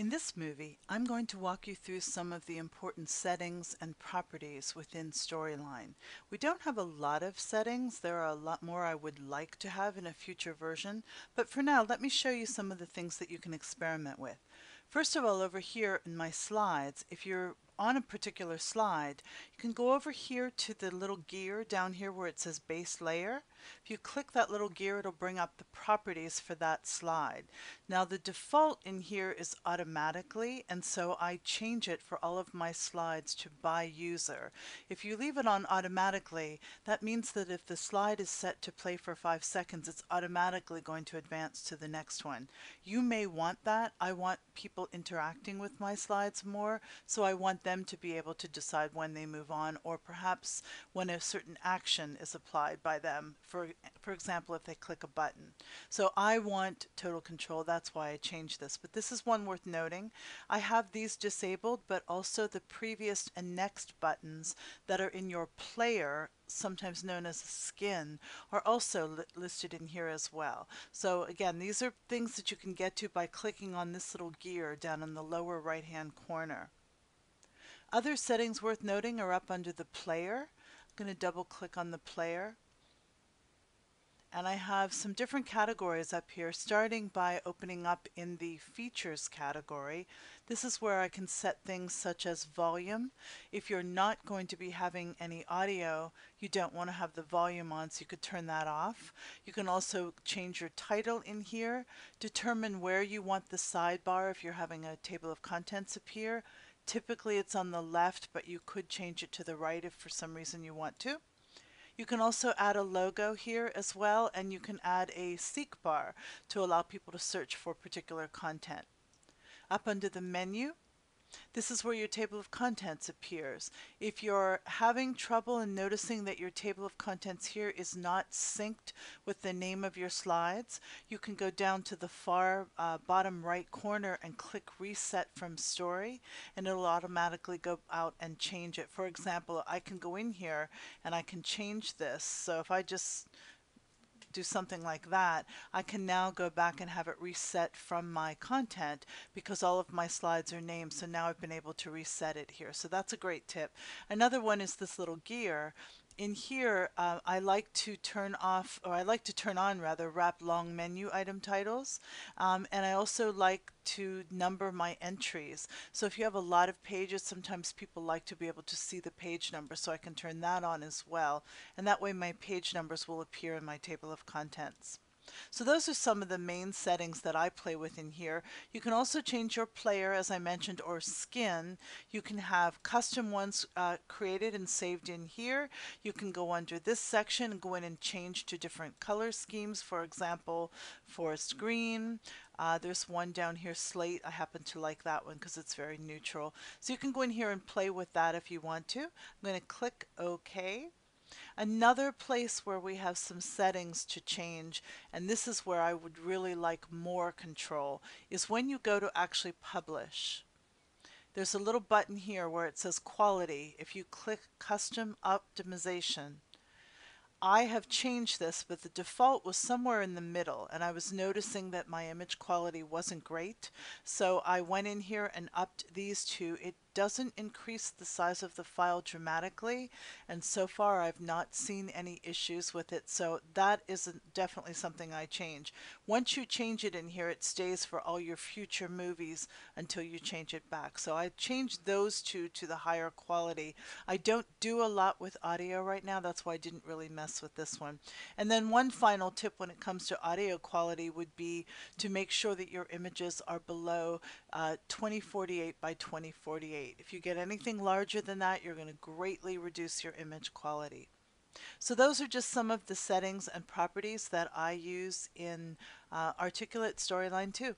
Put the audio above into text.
In this movie, I'm going to walk you through some of the important settings and properties within Storyline. We don't have a lot of settings. There are a lot more I would like to have in a future version, but for now, let me show you some of the things that you can experiment with. First of all, over here in my slides, if you're on a particular slide, you can go over here to the little gear down here where it says base layer. If you click that little gear, it'll bring up the properties for that slide. Now the default in here is automatically, and so I change it for all of my slides to by user. If you leave it on automatically, that means that if the slide is set to play for 5 seconds, it's automatically going to advance to the next one. You may want that. I want people interacting with my slides more, so I want them to be able to decide when they move on, or perhaps when a certain action is applied by them, for example, if they click a button. So I want total control. That's why I changed this. But this is one worth noting. I have these disabled, but also the previous and next buttons that are in your player, sometimes known as a skin, are also listed in here as well. So again, these are things that you can get to by clicking on this little gear down in the lower right hand corner. Other settings worth noting are up under the player. I'm going to double click on the player. And I have some different categories up here, starting by opening up in the features category. This is where I can set things such as volume. If you're not going to be having any audio, you don't want to have the volume on, so you could turn that off. You can also change your title in here, determine where you want the sidebar if you're having a table of contents appear. Typically it's on the left, but you could change it to the right if for some reason you want to. You can also add a logo here as well, and you can add a seek bar to allow people to search for particular content. Up under the menu, this is where your table of contents appears. If you're having trouble and noticing that your table of contents here is not synced with the name of your slides, you can go down to the far bottom right corner and click Reset from Story, and it'll automatically go out and change it. For example, I can go in here and I can change this. So if I just do something like that, I can now go back and have it reset from my content because all of my slides are named. So now I've been able to reset it here. So that's a great tip. Another one is this little gear. In here, I like to turn off, or I like to turn on rather, wrap long menu item titles. And I also like to number my entries. So if you have a lot of pages, sometimes people like to be able to see the page number, so I can turn that on as well. And that way my page numbers will appear in my table of contents. So those are some of the main settings that I play with in here. You can also change your player, as I mentioned, or skin. You can have custom ones created and saved in here. You can go under this section and go in and change to different color schemes. For example, forest green. There's one down here, slate. I happen to like that one because it's very neutral. So you can go in here and play with that if you want to. I'm going to click OK. Another place where we have some settings to change, and this is where I would really like more control, is when you go to actually publish. There's a little button here where it says quality. If you click custom optimization, I have changed this, but the default was somewhere in the middle, and I was noticing that my image quality wasn't great. So I went in here and upped these two. It doesn't increase the size of the file dramatically, and so far I've not seen any issues with it. So that is definitely something I change. Once you change it in here, it stays for all your future movies until you change it back. So I changed those two to the higher quality. I don't do a lot with audio right now. That's why I didn't really mess with this one. And then one final tip when it comes to audio quality would be to make sure that your images are below 2048 by 2048. If you get anything larger than that, you're going to greatly reduce your image quality. So those are just some of the settings and properties that I use in Articulate Storyline 2.